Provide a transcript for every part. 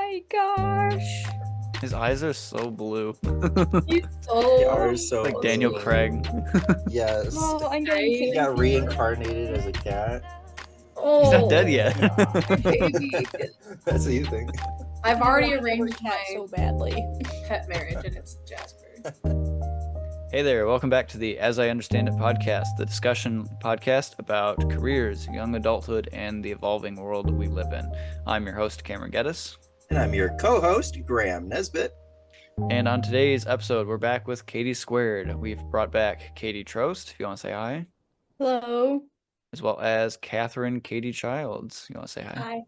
my gosh. His eyes are so blue. He's They are so so Like Daniel blue. Craig. Yes. Oh, I'm getting He kitty got fever. reincarnated as a cat. He's not Oh, dead yet. baby. That's what you think. I've I already want another arranged cat my so badly. pet marriage, and it's Jasper. Hey there, welcome back to the As I Understand It podcast, the discussion podcast about careers, young adulthood, and the evolving world that we live in. I'm your host, Cameron Geddes. And I'm your co-host, Graham Nesbitt. And on today's episode, we're back with Katie Squared. We've brought back Kate Trost, if you want to say hi, Hello. as well as Kathryn Katie Childs. You want to say hi? Hi.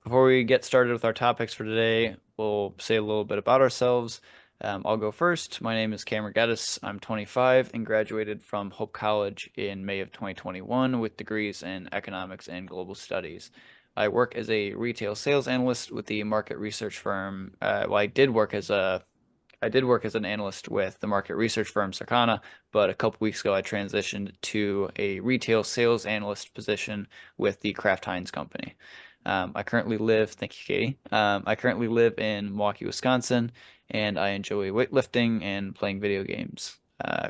Before we get started with our topics for today, we'll say a little bit about ourselves. I'll go first. My name is Cameron Geddes. I'm 25 and graduated from Hope College in May of 2021 with degrees in economics and global studies. I work as a retail sales analyst with the market research firm. I did work as an analyst with the market research firm Circana, but a couple weeks ago I transitioned to a retail sales analyst position with the Kraft Heinz company. Thank you, Katie. I currently live in Milwaukee, Wisconsin, and I enjoy weightlifting and playing video games.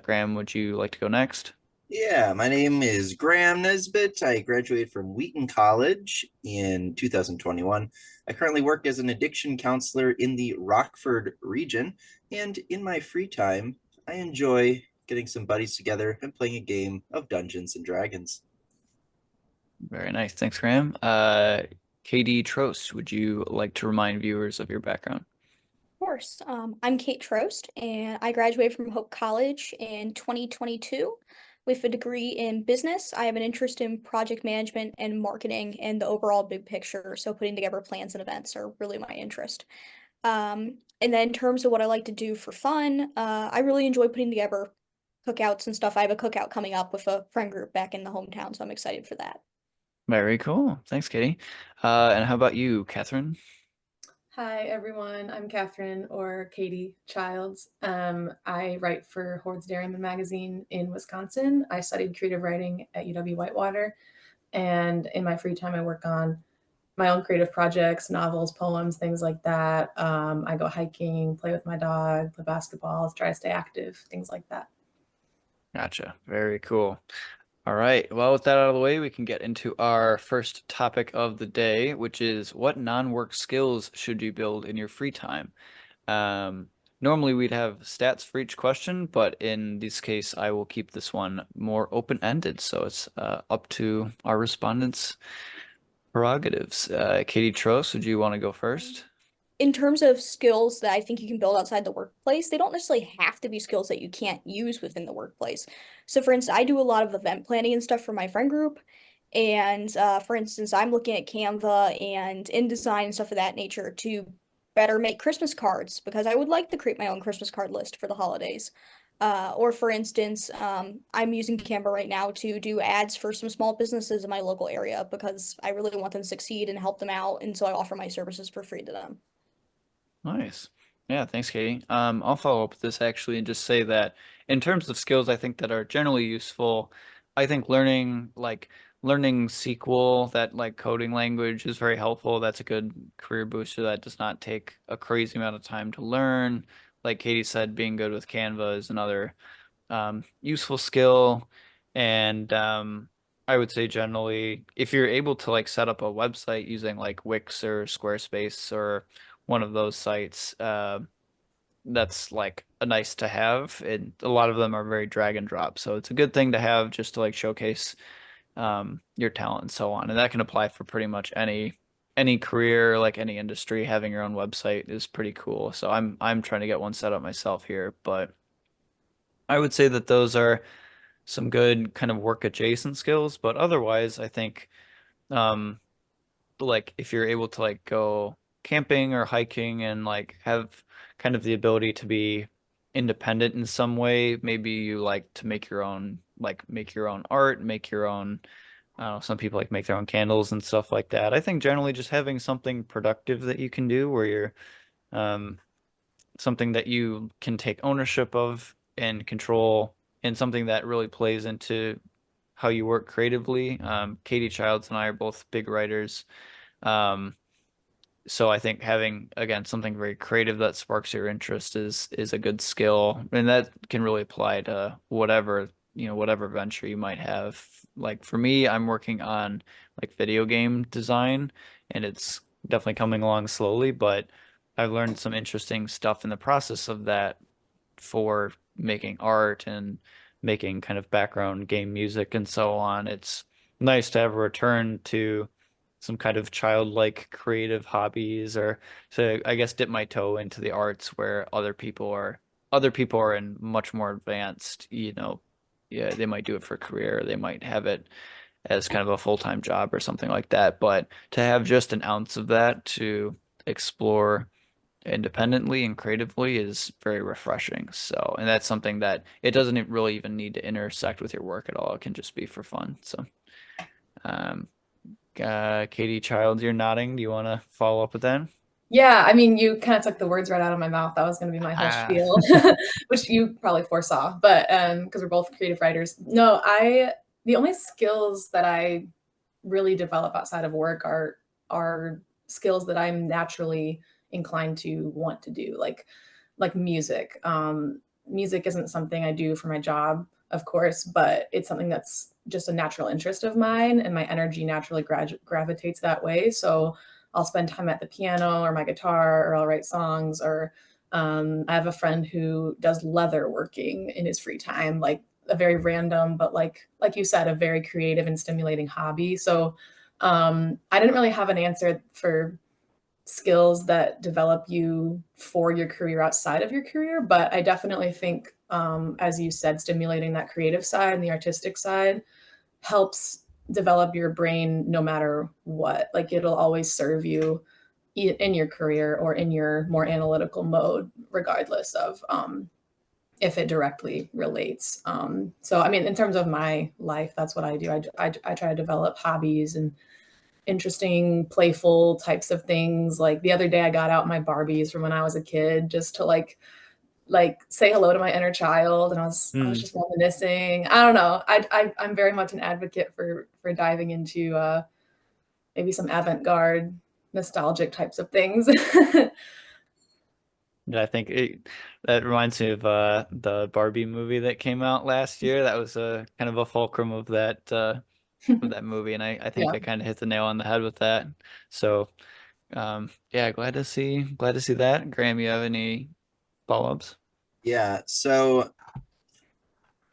Graham, would you like to go next? Yeah, my name is Graham Nesbitt. I graduated from Wheaton College in 2021. I currently work as an addiction counselor in the Rockford region, and in my free time, I enjoy getting some buddies together and playing a game of Dungeons and Dragons. Very nice. Thanks, Graham. Katie Trost, would you like to remind viewers of your background? Of course. I'm Kate Trost, and I graduated from Hope College in 2022 with a degree in business. I have an interest in project management and marketing and the overall big picture. So putting together plans and events are really my interest. And then in terms of what I like to do for fun, I really enjoy putting together cookouts and stuff. I have a cookout coming up with a friend group back in the hometown, so I'm excited for that. Very cool. Thanks, Katie. And how about you, Kathryn? Hi, everyone. I'm Kathryn, or Katie Childs. I write for Hoard's Dairyman magazine in Wisconsin. I studied creative writing at UW Whitewater, and in my free time, I work on my own creative projects, novels, poems, things like that. I go hiking, play with my dog, play basketball, try to stay active, things like that. Gotcha. Very cool. All right. Well, with that out of the way, we can get into our first topic of the day, which is what non-work skills should you build in your free time? Normally we'd have stats for each question, but in this case, I will keep this one more open-ended. So it's up to our respondents' prerogatives. Katie Trost, would you want to go first? In terms of skills that I think you can build outside the workplace, they don't necessarily have to be skills that you can't use within the workplace. So, for instance, I do a lot of event planning and stuff for my friend group. And for instance, I'm looking at Canva and InDesign and stuff of that nature to better make Christmas cards because I would like to create my own Christmas card list for the holidays. Or for instance, I'm using Canva right now to do ads for some small businesses in my local area because I really want them to succeed and help them out. And so I offer my services for free to them. Nice. Yeah, thanks, Katie. I'll follow up with this actually and just say that in terms of skills I think that are generally useful, I think learning SQL, that like coding language is very helpful. That's a good career booster that does not take a crazy amount of time to learn. Like Katie said, being good with Canva is another useful skill. And I would say generally, if you're able to like set up a website using like Wix or Squarespace or one of those sites, that's like a nice to have. And a lot of them are very drag and drop. So it's a good thing to have just to like showcase your talent and so on. And that can apply for pretty much any career, like any industry. Having your own website is pretty cool. So I'm trying to get one set up myself here, but I would say that those are some good kind of work adjacent skills, but otherwise I think um like if you're able to like go camping or hiking and like have kind of the ability to be independent in some way, maybe you like to make your own art, make your own I don't know, some people like make their own candles and stuff like that. I think generally just having something productive that you can do where you're um something that you can take ownership of and control and something that really plays into how you work creatively. Katie Childs and I are both big writers. Um, so I think having, again, something very creative that sparks your interest is a good skill, and that can really apply to whatever, whatever venture you might have. Like for me, I'm working on like video game design, and it's definitely coming along slowly, but I've learned some interesting stuff in the process of that for making art and making kind of background game music and so on. It's nice to have a return to some kind of childlike creative hobbies, or to, I guess, dip my toe into the arts where other people are in much more advanced, yeah, they might do it for a career, they might have it as kind of a full-time job or something like that. But to have just an ounce of that to explore independently and creatively is very refreshing. So, and that's something that it doesn't really even need to intersect with your work at all. It can just be for fun. So, um, Katie Childs, you're nodding. Do you want to follow up with that? Yeah, I mean, you kind of took the words right out of my mouth. That was going to be my whole Ah, spiel, which you probably foresaw, but because we're both creative writers. No, the only skills that I really develop outside of work are skills that I'm naturally inclined to want to do, like music. Music isn't something I do for my job, of course, but it's something that's just a natural interest of mine, and my energy naturally gravitates that way. So I'll spend time at the piano or my guitar, or I'll write songs, or I have a friend who does leather working in his free time, like a very random, but like you said, a very creative and stimulating hobby. So I didn't really have an answer for skills that develop you for your career outside of your career, but I definitely think, as you said, stimulating that creative side and the artistic side helps develop your brain no matter what. Like it'll always serve you in your career or in your more analytical mode, regardless of if it directly relates. So, I mean, in terms of my life, that's what I do. I try to develop hobbies and interesting, playful types of things. Like the other day, I got out my Barbies from when I was a kid just to like say hello to my inner child, and I was hmm. just reminiscing. I don't know. I'm very much an advocate for diving into maybe some avant-garde nostalgic types of things. Yeah, I think that reminds me of the Barbie movie that came out last year. That was a kind of a fulcrum of that movie, and I think Yeah. I kind of hit the nail on the head with that. So, yeah, glad to see that. Graham, you have any follow-ups? Yeah, so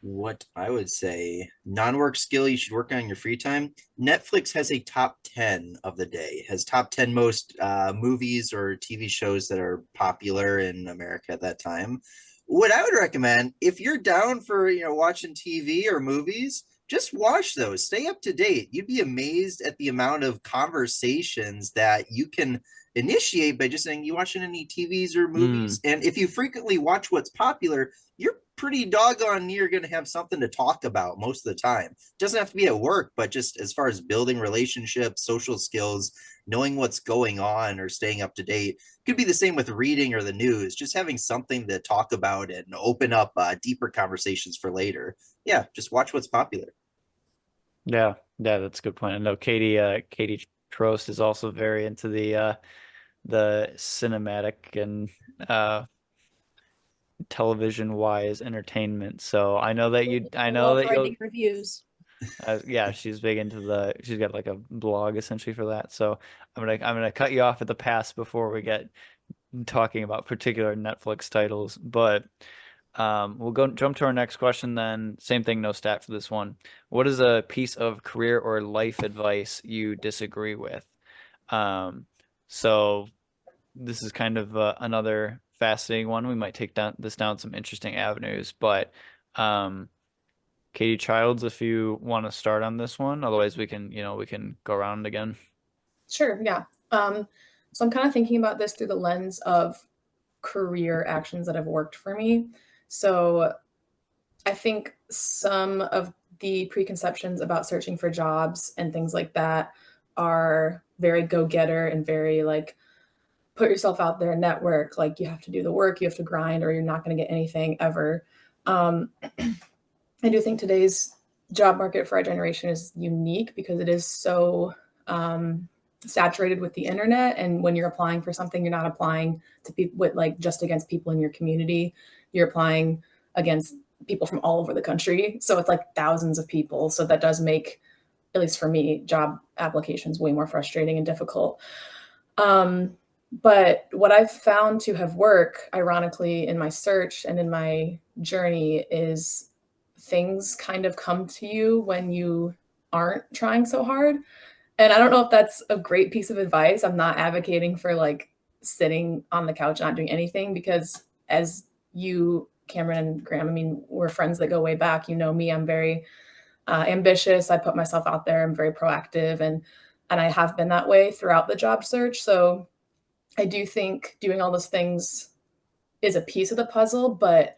what I would say, non-work skill you should work on in your free time. Netflix has a top 10 of the day, has top 10 most movies or TV shows that are popular in America at that time. What I would recommend, if you're down for, watching TV or movies, just watch those. Stay up to date. You'd be amazed at the amount of conversations that you can initiate by just saying, you watching any TVs or Hmm. movies? And if you frequently watch what's popular, you're pretty doggone near going to have something to talk about most of the time. It doesn't have to be at work, but just as far as building relationships, social skills, knowing what's going on or staying up to date. Could be the same with reading or the news, just having something to talk about and open up deeper conversations for later. Yeah, just watch what's popular. Yeah, that's a good point. I know Katie Trost is also very into the cinematic and uh television wise entertainment. So I I know love that you'll writing reviews. yeah, she's got like a blog essentially for that. So I'm gonna cut you off at the pass before we get talking about particular Netflix titles, but we'll go jump to our next question then. Same thing, no stat for this one. What is a piece of career or life advice you disagree with? Um, so this is kind of another fascinating one. We might take down some interesting avenues, but um, Katie Childs, if you want to start on this one, otherwise we can go around again. Sure, yeah. So I'm kind of thinking about this through the lens of career actions that have worked for me. So I think some of the preconceptions about searching for jobs and things like that are very go-getter and very like put yourself out there, network, like you have to do the work, you have to grind, or you're not going to get anything ever. Um, I do think today's job market for our generation is unique because it is so um, saturated with the internet, and when you're applying for something, you're not applying to people with like just against people in your community. You're applying against people from all over the country, so it's like thousands of people. So that does make, at least for me, job applications way more frustrating and difficult. But what I've found to have worked, ironically, in my search and in my journey is things kind of come to you when you aren't trying so hard. And I don't know if that's a great piece of advice. I'm not advocating for like sitting on the couch not doing anything, because as you, Cameron and Graham, I mean, we're friends that go way back. You know me, I'm very ambitious. I put myself out there. I'm very proactive, and I have been that way throughout the job search. So I do think doing all those things is a piece of the puzzle, but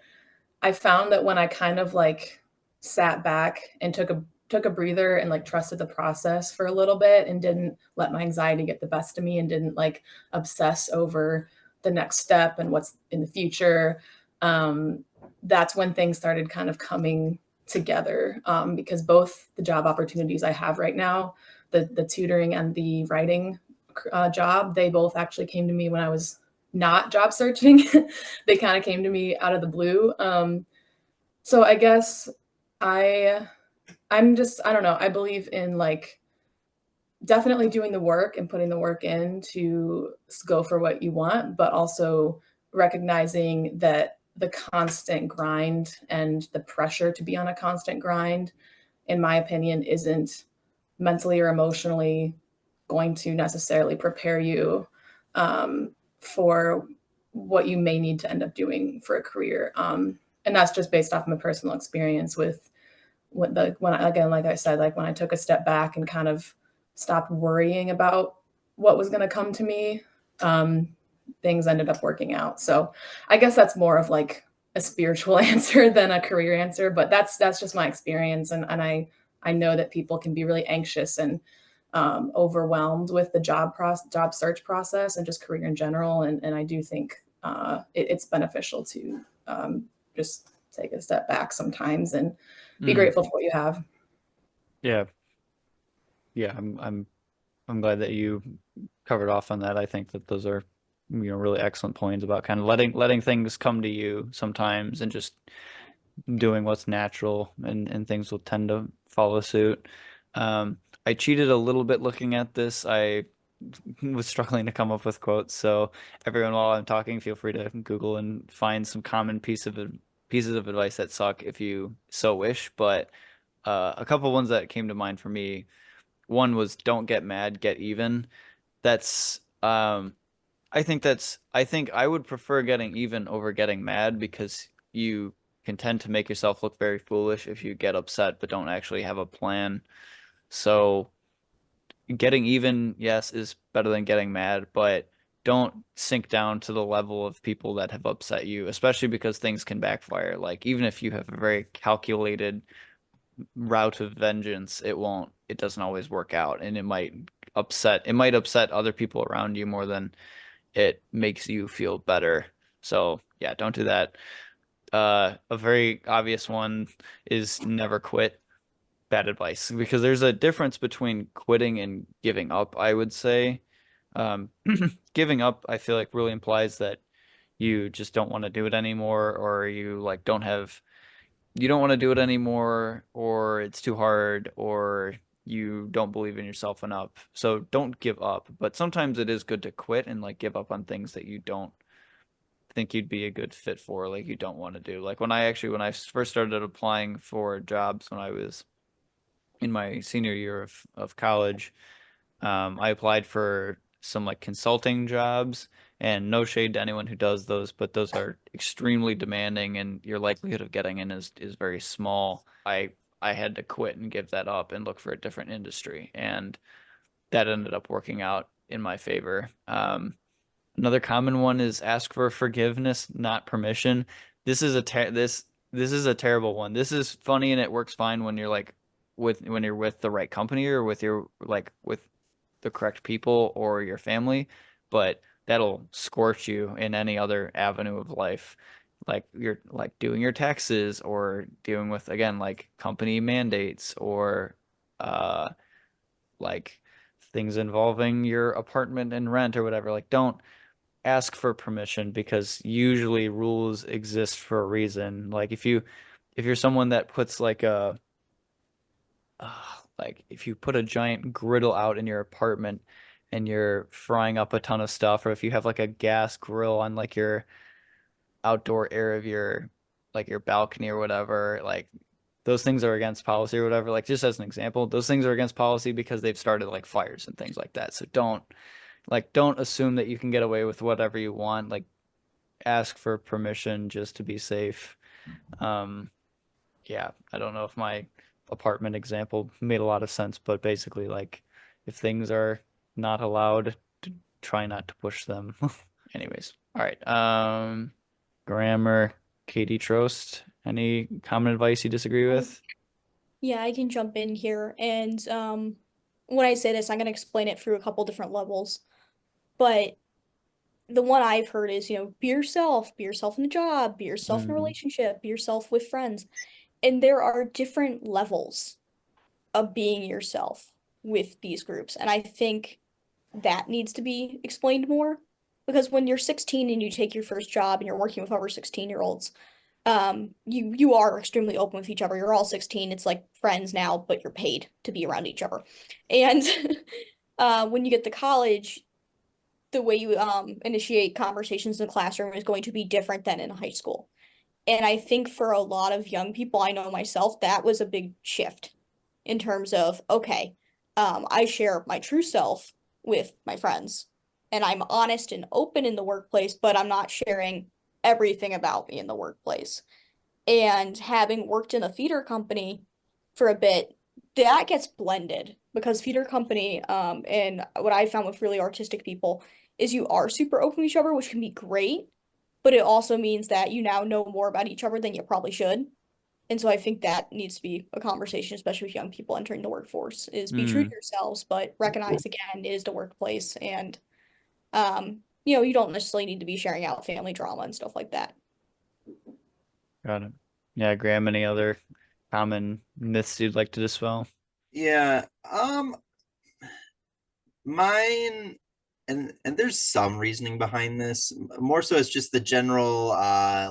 I found that when I kind of like sat back and took a breather and like trusted the process for a little bit and didn't let my anxiety get the best of me and didn't like obsess over the next step and what's in the future, that's when things started kind of coming together, because both the job opportunities I have right now, the tutoring and the writing job, they both actually came to me when I was not job searching. They kind of came to me out of the blue. So I guess I'm just, I don't know, I believe in like definitely doing the work and putting the work in to go for what you want, but also recognizing that the constant grind and the pressure to be on a constant grind, in my opinion, isn't mentally or emotionally going to necessarily prepare you for what you may need to end up doing for a career. And that's just based off my personal experience with again, like I said, like when I took a step back and kind of stopped worrying about what was going to come to me, things ended up working out. So I guess that's more of like a spiritual answer than a career answer, but that's just my experience. And I know that people can be really anxious and overwhelmed with the job search process and just career in general. And I do think it's beneficial to just take a step back sometimes and be grateful for what you have. Yeah. Yeah, I'm glad that you covered off on that. I think that those are, really excellent points about kind of letting things come to you sometimes and just doing what's natural, and things will tend to follow suit. I cheated a little bit looking at this. I was struggling to come up with quotes, so everyone, while I'm talking, feel free to Google and find some common pieces of advice that suck if you so wish. But a couple ones that came to mind for me. One was don't get mad, get even. That's I think I would prefer getting even over getting mad, because you can tend to make yourself look very foolish if you get upset but don't actually have a plan. So getting even, yes, is better than getting mad, but don't sink down to the level of people that have upset you, especially because things can backfire. Like even if you have a very calculated route of vengeance, it doesn't always work out, and it might upset other people around you more than it makes you feel better. So yeah, don't do that. A very obvious one is never quit. Bad advice, because there's a difference between quitting and giving up, I would say. Um, Giving up, I feel like, really implies that you just don't want to do it anymore, or you like you don't want to do it anymore, or it's too hard, or you don't believe in yourself enough. So don't give up. But sometimes it is good to quit and like give up on things that you don't think you'd be a good fit for, like you don't want to do. Like when I first started applying for jobs when I was in my senior year of college, I applied for some like consulting jobs, and no shade to anyone who does those, but those are extremely demanding and your likelihood of getting in is very small. I had to quit and give that up and look for a different industry, and that ended up working out in my favor. Another common one is ask for forgiveness, not permission. This is this is a terrible one. This is funny and it works fine when you're like when you're with the right company, or with your like with the correct people or your family, but that'll scorch you in any other avenue of life. Like you're like doing your taxes, or dealing with, again, like company mandates, or uh like things involving your apartment and rent or whatever. Like, don't ask for permission, because usually rules exist for a reason. Like, if you're someone that puts like if you put a giant griddle out in your apartment and you're frying up a ton of stuff, or if you have like a gas grill on like your outdoor area of your like your balcony or whatever, like those things are against policy or whatever. Like, just as an example, those things are against policy because they've started like fires and things like that. So don't assume that you can get away with whatever you want. Like, ask for permission just to be safe. Yeah, I don't know if my apartment example made a lot of sense, but basically, like, if things are not allowed, try not to push them. Anyways, all right. Grammar, Katie Trost, any common advice you disagree with? Yeah, I can jump in here. And when I say this, I'm going to explain it through a couple different levels. But the one I've heard is, be yourself in the job, be yourself in a relationship, be yourself with friends. And there are different levels of being yourself with these groups. And I think that needs to be explained more, because when you're 16 and you take your first job and you're working with over 16-year-olds, you are extremely open with each other. You're all 16. It's like friends now, but you're paid to be around each other. And when you get to college, the way you initiate conversations in the classroom is going to be different than in high school. And I think for a lot of young people, I know myself, that was a big shift in terms of, okay, I share my true self with my friends, and I'm honest and open in the workplace, but I'm not sharing everything about me in the workplace. And having worked in a theater company for a bit, that gets blended, because theater company, and what I found with really artistic people is you are super open with each other, which can be great, but it also means that you now know more about each other than you probably should. And so I think that needs to be a conversation, especially with young people entering the workforce, is be true to yourselves, but recognize again, it is the workplace. And you don't necessarily need to be sharing out family drama and stuff like that. Got it. Yeah, Graham, any other common myths you'd like to dispel? Yeah, mine, and there's some reasoning behind this. More so it's just the general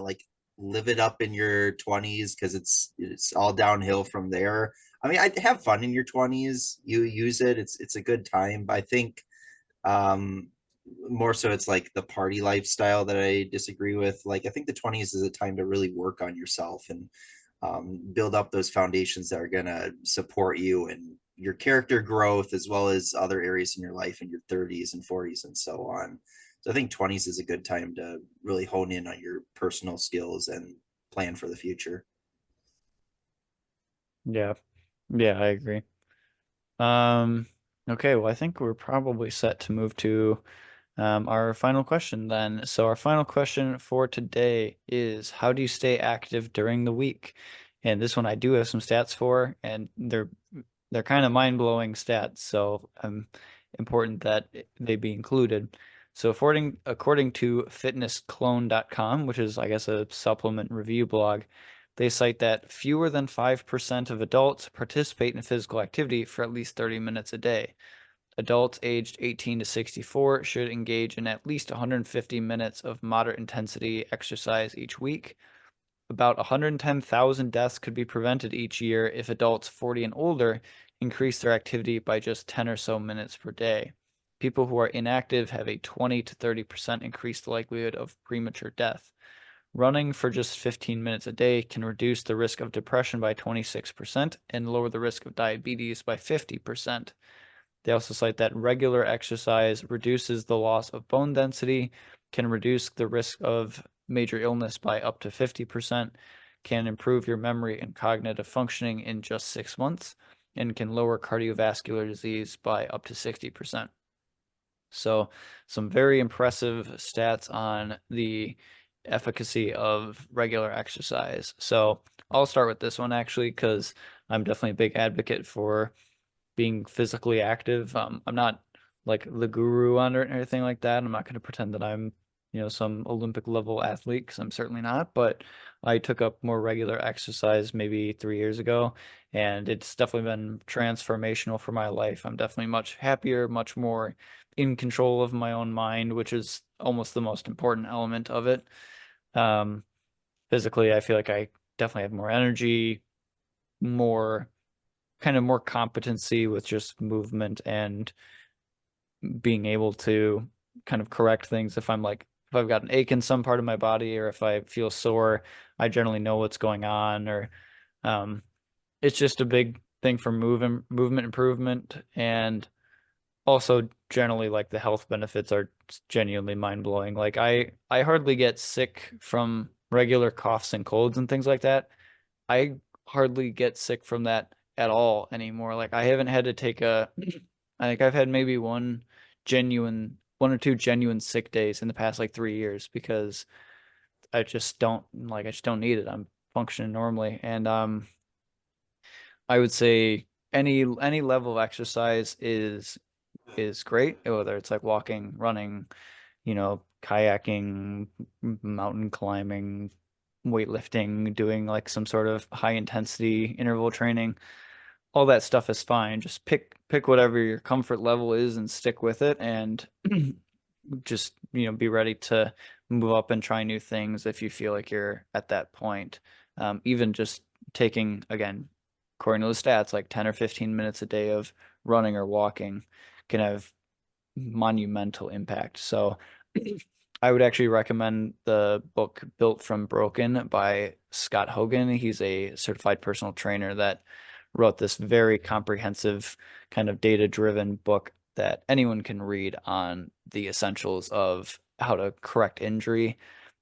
like live it up in your 20s, because it's all downhill from there. I mean, I have fun in your 20s. You use it. It's a good time. But I think more so it's like the party lifestyle that I disagree with. Like, I think the 20s is a time to really work on yourself and build up those foundations that are going to support you and your character growth, as well as other areas in your life in your 30s and 40s and so on. So I think 20s is a good time to really hone in on your personal skills and plan for the future. Yeah. Yeah, I agree. Okay, well, I think we're probably set to move to our final question then. So our final question for today is, how do you stay active during the week? And this one I do have some stats for, and they're kind of mind-blowing stats, so important that they be included. So according to fitnessclone.com, which is, I guess, a supplement review blog, they cite that fewer than 5% of adults participate in physical activity for at least 30 minutes a day. Adults aged 18 to 64 should engage in at least 150 minutes of moderate intensity exercise each week. About 110,000 deaths could be prevented each year if adults 40 and older increase their activity by just 10 or so minutes per day. People who are inactive have a 20 to 30% increased likelihood of premature death. Running for just 15 minutes a day can reduce the risk of depression by 26% and lower the risk of diabetes by 50%. They also cite that regular exercise reduces the loss of bone density, can reduce the risk of major illness by up to 50%, can improve your memory and cognitive functioning in just 6 months, and can lower cardiovascular disease by up to 60%. So some very impressive stats on the efficacy of regular exercise. So I'll start with this one actually, because I'm definitely a big advocate for being physically active. I'm not like the guru on it or anything like that. I'm not going to pretend that I'm some Olympic level athlete, because I'm certainly not, but I took up more regular exercise maybe 3 years ago, and it's definitely been transformational for my life. I'm definitely much happier, much more in control of my own mind, which is almost the most important element of it. Um, Physically, I feel like I definitely have more energy, more more competency with just movement and being able to kind of correct things if if I've got an ache in some part of my body, or if I feel sore, I generally know what's going on. Or um it's just a big thing for movement improvement. And also generally, like, the health benefits are genuinely mind-blowing. Like, I hardly get sick from regular coughs and colds and things like that. I hardly get sick from that at all anymore. Like, I haven't had to take I think I've had maybe one or two genuine sick days in the past like 3 years, because I just don't need it. I'm functioning normally. And I would say any level of exercise is great, whether it's like walking, running, kayaking, mountain climbing, weightlifting, doing like some sort of high intensity interval training. All that stuff is fine. Just pick whatever your comfort level is and stick with it, and just, be ready to move up and try new things if you feel like you're at that point. Even just taking, again, according to the stats, like 10 or 15 minutes a day of running or walking can have monumental impact. So I would actually recommend the book Built from Broken by Scott Hogan. He's a certified personal trainer that wrote this very comprehensive, kind of data-driven book that anyone can read on the essentials of how to correct injury.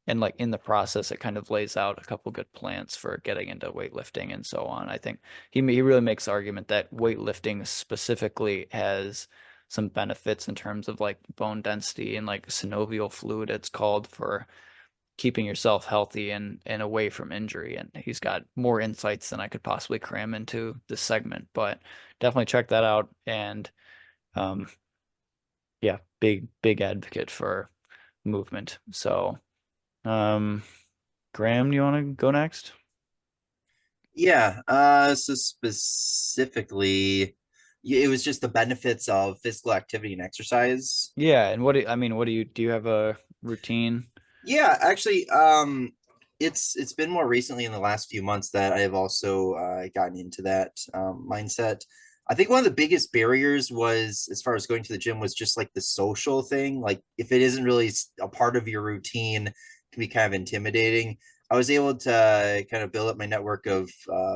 And like, in the process, it kind of lays out a couple good plans for getting into weightlifting and so on. I think he really makes the argument that weightlifting specifically has some benefits in terms of like bone density and like synovial fluid, it's called, for keeping yourself healthy and away from injury. And he's got more insights than I could possibly cram into this segment, but definitely check that out. And um, yeah, big advocate for movement. So, Graham, do you want to go next? Yeah, so specifically, it was just the benefits of physical activity and exercise. Yeah, and what do you have a routine? Yeah, actually, it's been more recently in the last few months that I have also gotten into that mindset. I think one of the biggest barriers was, as far as going to the gym, was just like the social thing. Like, if it isn't really a part of your routine, it can be kind of intimidating. I was able to kind of build up my network of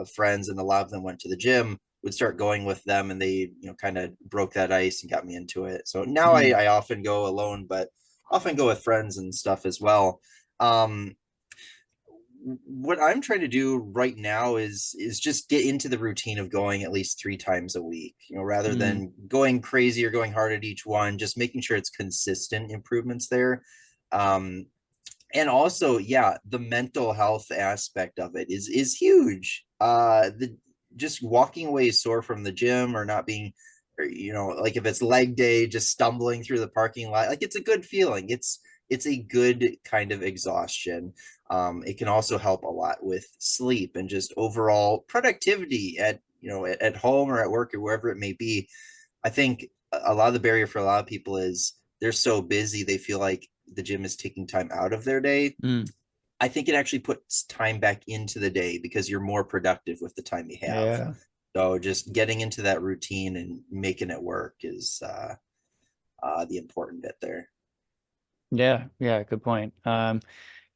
friends, and a lot of them went to the gym. Would start going with them, and they, kind of broke that ice and got me into it. So now I often go alone, but often go with friends and stuff as well. Um, what I'm trying to do right now is just get into the routine of going at least 3 times a week, rather Mm. than going crazy or going hard at each one, just making sure it's consistent improvements there. Um, and also, yeah, the mental health aspect of it is huge. The Just walking away sore from the gym, or not being, or, like if it's leg day, just stumbling through the parking lot, like, it's a good feeling. It's a good kind of exhaustion. It can also help a lot with sleep and just overall productivity at, at home or at work or wherever it may be. I think a lot of the barrier for a lot of people is they're so busy, they feel like the gym is taking time out of their day. Mm. I think it actually puts time back into the day because you're more productive with the time you have. Yeah. So just getting into that routine and making it work is the important bit there. Yeah, yeah, good point.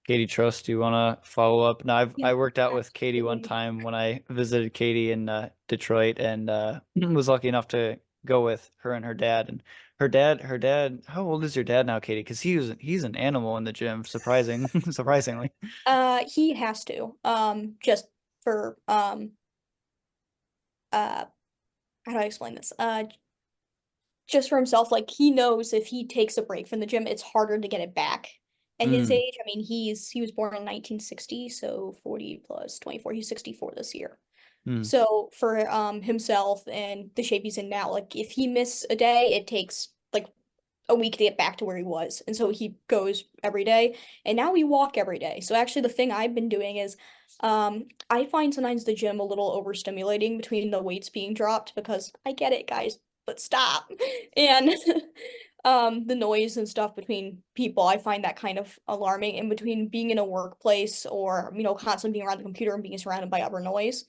Katie Trost, do you want to follow up? Now, Yeah, I worked out with Katie one absolutely. time when I visited Katie in Detroit, and was lucky enough to go with her and her dad. And her dad, how old is your dad now, Katie? Because he's an animal in the gym, surprisingly. He has to, just for, how do I explain this? Just for himself, like, he knows if he takes a break from the gym, it's harder to get it back. At his Mm, age, I mean, he was born in 1960, so 40 plus 24, he's 64 this year. mm, So for himself and the shape he's in now, like, if he miss a day, it takes like a week to get back to where he was. And so he goes every day, and now we walk every day. So actually the thing I've been doing is I find sometimes the gym a little overstimulating between the weights being dropped, because I get it, guys, but stop. And the noise and stuff between people, I find that kind of alarming. And between being in a workplace or, constantly being around the computer and being surrounded by other noise,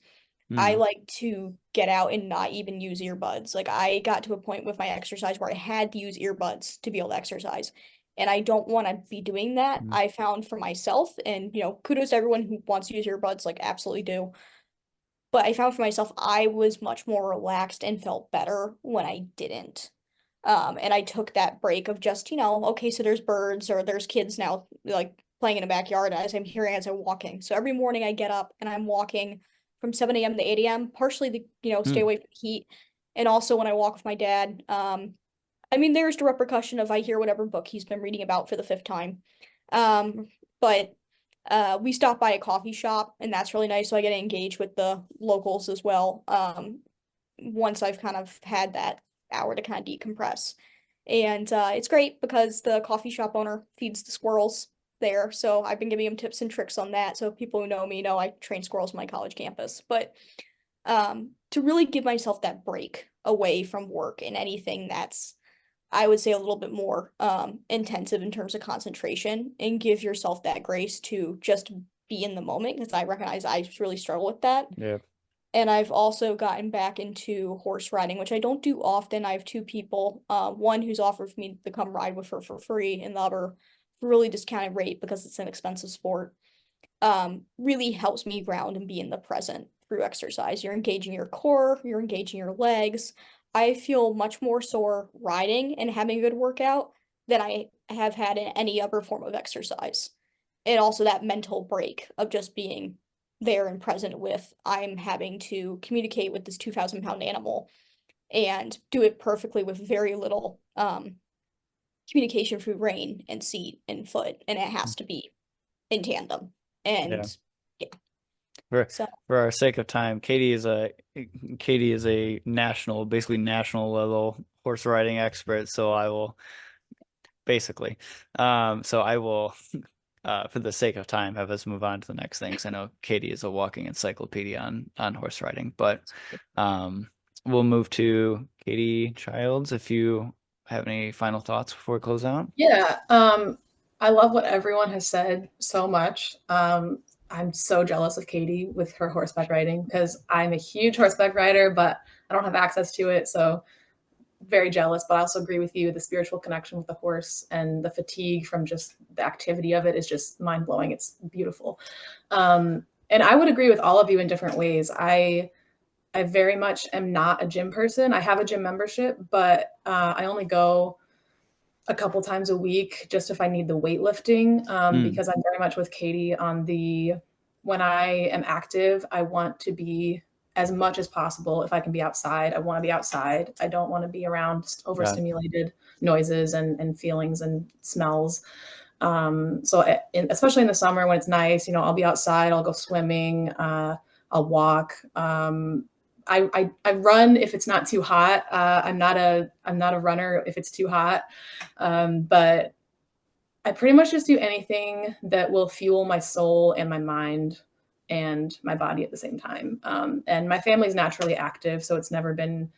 I like to get out and not even use earbuds. Like, I got to a point with my exercise where I had to use earbuds to be able to exercise. And I don't want to be doing that. I found for myself, and, kudos to everyone who wants to use earbuds, like, absolutely do. But I found for myself, I was much more relaxed and felt better when I didn't. And I took that break of just, okay, so there's birds or there's kids now, like, playing in the backyard as I'm hearing as I'm walking. So every morning I get up and I'm walking from 7 a.m. to 8 a.m., partially to, stay away from the heat. And also when I walk with my dad, there's the repercussion of I hear whatever book he's been reading about for the 5th time. But we stop by a coffee shop, and that's really nice. So I get to engage with the locals as well. Once I've kind of had that hour to kind of decompress. And it's great because the coffee shop owner feeds the squirrels there. So I've been giving him tips and tricks on that. So people who know me know I train squirrels on my college campus. But to really give myself that break away from work and anything that's, I would say, a little bit more intensive in terms of concentration, and give yourself that grace to just be in the moment, because I recognize I really struggle with that. Yeah. And I've also gotten back into horse riding, which I don't do often. I have 2 people, one who's offered me to come ride with her for free, and the other for really discounted rate because it's an expensive sport. Really helps me ground and be in the present through exercise. You're engaging your core, you're engaging your legs. I feel much more sore riding and having a good workout than I have had in any other form of exercise. And also that mental break of just being there and present with, I'm having to communicate with this 2,000-pound animal and do it perfectly with very little communication through rein and seat and foot, and it has to be in tandem. And For so our sake of time, Katie is a basically national level horse riding expert. So I will basically, so I will, for the sake of time, have us move on to the next thing, because I know Katie is a walking encyclopedia on horse riding. But we'll move to Katie Childs, if you have any final thoughts before we close out. Yeah, I love what everyone has said so much. I'm so jealous of Katie with her horseback riding, because I'm a huge horseback rider, but I don't have access to it. So very jealous, but I also agree with you. The spiritual connection with the horse and the fatigue from just the activity of it is just mind blowing. It's beautiful. And I would agree with all of you in different ways. I very much am not a gym person. I have a gym membership, but I only go a couple times a week just if I need the weightlifting, because I'm very much with Katie on when I am active, I want to be as much as possible. If I can be outside, I want to be outside. I don't want to be around overstimulated noises and feelings and smells. So especially in the summer when it's nice, I'll be outside, I'll go swimming, I'll walk. I run if it's not too hot. I'm not a runner if it's too hot. But I pretty much just do anything that will fuel my soul and my mind and my body at the same time. And my family's naturally active, so it's never been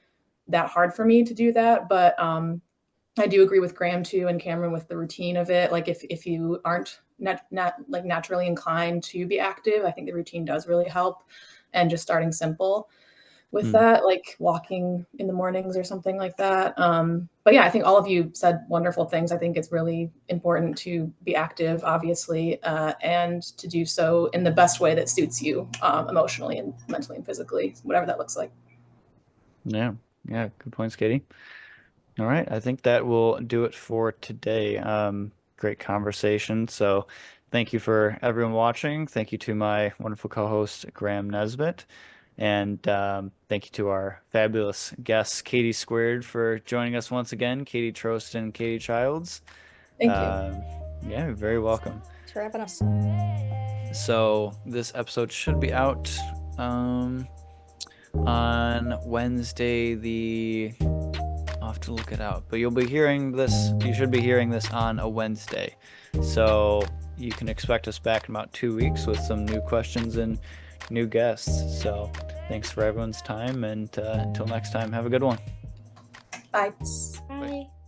that hard for me to do that. But I do agree with Graham too, and Cameron with the routine of it. Like if you aren't not like naturally inclined to be active, I think the routine does really help. And just starting simple with that, like walking in the mornings or something like that. But yeah, I think all of you said wonderful things. I think it's really important to be active, obviously, and to do so in the best way that suits you, emotionally and mentally and physically, whatever that looks like. Yeah. Good points, Katie. All right. I think that will do it for today. Great conversation. So thank you for everyone watching. Thank you to my wonderful co-host, Graham Nesbitt. And thank you to our fabulous guests, Katie Squared, for joining us once again, Katie Trost and Katie Childs. Thank you. Yeah, you're very welcome. thanks for having us. So this episode should be out on Wednesday, the have to look it out. But you should be hearing this on a Wednesday. So you can expect us back in about 2 weeks with some new questions and new guests. So thanks for everyone's time, and until next time, have a good one. Bye. Bye.